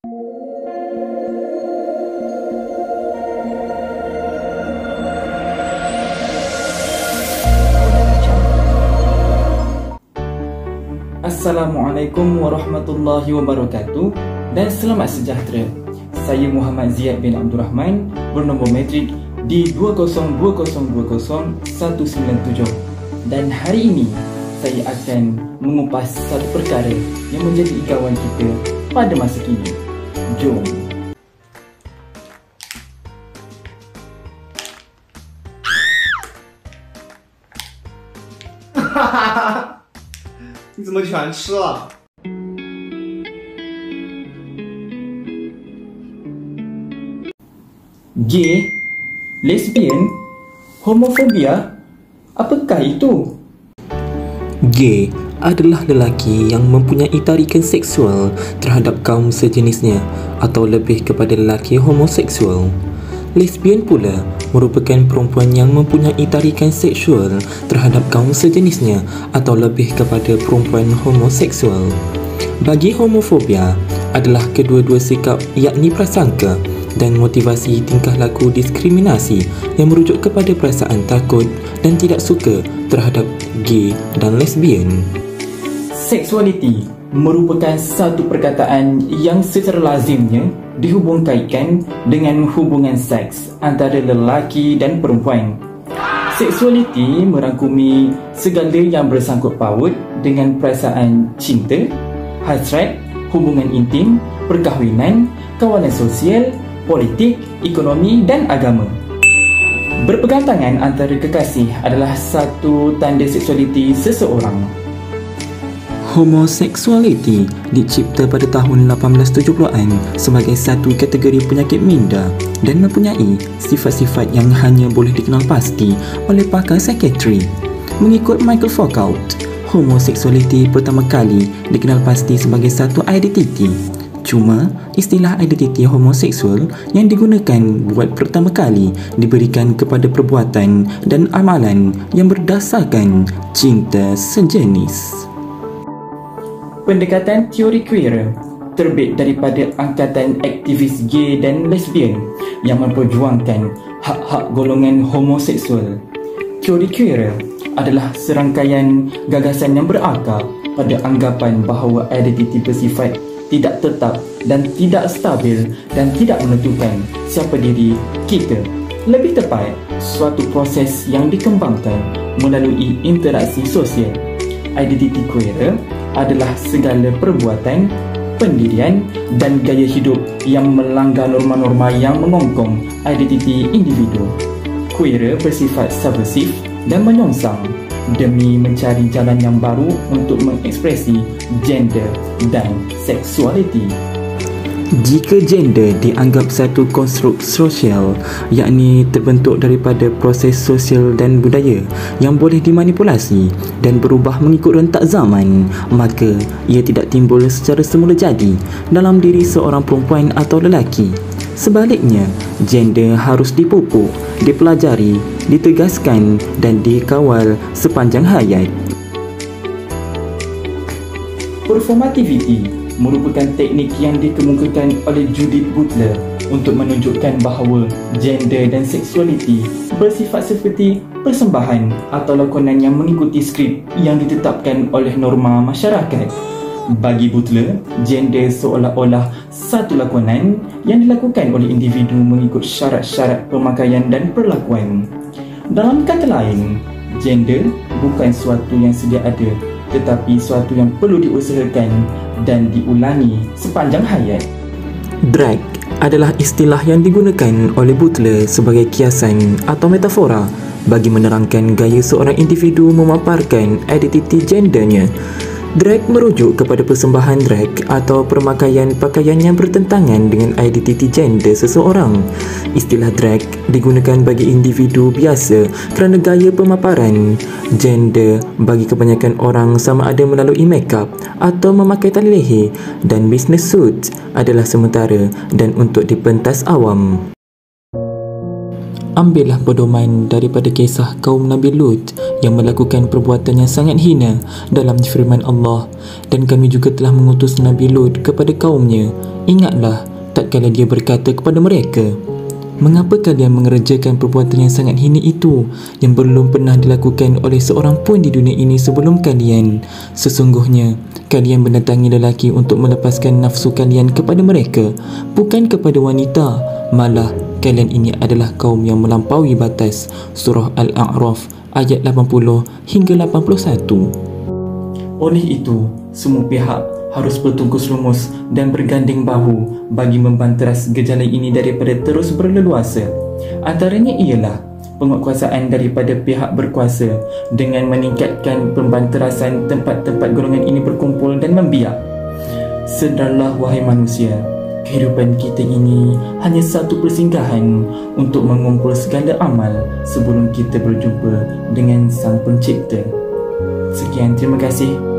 Assalamualaikum warahmatullahi wabarakatuh dan selamat sejahtera. Saya Muhammad Ziyad bin Abdul Rahman bernombor metrik di 202020197 dan hari ini saya akan mengupas satu perkara yang menjadi igawan kita pada masa kini. Jom. Hahaha 你怎么全吃了？ Gay, lesbian, homofobia, apakah itu? Gay adalah lelaki yang mempunyai tarikan seksual terhadap kaum sejenisnya atau lebih kepada lelaki homoseksual. Lesbian pula merupakan perempuan yang mempunyai tarikan seksual terhadap kaum sejenisnya atau lebih kepada perempuan homoseksual. Bagi homofobia adalah kedua-dua sikap yakni prasangka dan motivasi tingkah laku diskriminasi yang merujuk kepada perasaan takut dan tidak suka terhadap gay dan lesbian. Seksualiti merupakan satu perkataan yang secara lazimnya dihubungkaitkan dengan hubungan seks antara lelaki dan perempuan. Seksualiti merangkumi segala yang bersangkut paut dengan perasaan cinta, hasrat, hubungan intim, perkahwinan, kawalan sosial, politik, ekonomi dan agama. Berpegang tangan antara kekasih adalah satu tanda seksualiti seseorang. Homoseksualiti dicipta pada tahun 1870-an sebagai satu kategori penyakit minda dan mempunyai sifat-sifat yang hanya boleh dikenal pasti oleh pakar psikiatri. Mengikut Michael Foucault, homoseksualiti pertama kali dikenal pasti sebagai satu identiti. Cuma, istilah identiti homoseksual yang digunakan buat pertama kali diberikan kepada perbuatan dan amalan yang berdasarkan cinta sejenis. Pendekatan teori queer terbit daripada angkatan aktivis gay dan lesbian yang memperjuangkan hak-hak golongan homoseksual. Teori queer adalah serangkaian gagasan yang berakar pada anggapan bahawa identiti bersifat tidak tetap dan tidak stabil dan tidak menentukan siapa diri kita. Lebih tepat, suatu proses yang dikembangkan melalui interaksi sosial. Identiti queer adalah segala perbuatan, pendirian dan gaya hidup yang melanggar norma-norma yang mengongkong identiti individu. Queer bersifat subversif dan menyongsang demi mencari jalan yang baru untuk mengekspresi gender dan seksualiti. Jika gender dianggap satu konstruk sosial, yakni terbentuk daripada proses sosial dan budaya yang boleh dimanipulasi dan berubah mengikut rentak zaman, maka ia tidak timbul secara semula jadi dalam diri seorang perempuan atau lelaki. Sebaliknya, gender harus dipupuk, dipelajari, ditegaskan dan dikawal sepanjang hayat. Performativity merupakan teknik yang dikemukakan oleh Judith Butler untuk menunjukkan bahawa gender dan seksualiti bersifat seperti persembahan atau lakonan yang mengikuti skrip yang ditetapkan oleh norma masyarakat. Bagi Butler, gender seolah-olah satu lakonan yang dilakukan oleh individu mengikut syarat-syarat pemakaian dan perlakuan. Dalam kata lain, gender bukan suatu yang sedia ada, tetapi suatu yang perlu diusahakan dan diulangi sepanjang hayat. Drag adalah istilah yang digunakan oleh Butler sebagai kiasan atau metafora bagi menerangkan gaya seorang individu memaparkan identiti gendernya. Drag merujuk kepada persembahan drag atau permakaian pakaian yang bertentangan dengan identiti gender seseorang. Istilah drag digunakan bagi individu biasa kerana gaya pemaparan gender bagi kebanyakan orang sama ada melalui make-up atau memakai tali leher, dan business suit adalah sementara dan untuk dipentas awam. Ambillah pedoman daripada kisah kaum Nabi Lut yang melakukan perbuatan yang sangat hina dalam firman Allah, dan kami juga telah mengutus Nabi Lut kepada kaumnya. Ingatlah tatkala dia berkata kepada mereka, mengapa kalian mengerjakan perbuatan yang sangat hina itu yang belum pernah dilakukan oleh seorang pun di dunia ini sebelum kalian? Sesungguhnya kalian mendatangi lelaki untuk melepaskan nafsu kalian kepada mereka, bukan kepada wanita. Malah kalian ini adalah kaum yang melampaui batas. Surah Al-A'raf ayat 80 hingga 81. Oleh itu, semua pihak harus bertungkus lumus dan berganding bahu bagi membanteras gejala ini daripada terus berleluasa. Antaranya ialah penguatkuasaan daripada pihak berkuasa dengan meningkatkan pembanterasan tempat-tempat golongan ini berkumpul dan membiak. Sedarlah wahai manusia, kehidupan kita ini hanya satu persinggahan untuk mengumpul segala amal sebelum kita berjumpa dengan Sang Pencipta. Sekian, terima kasih.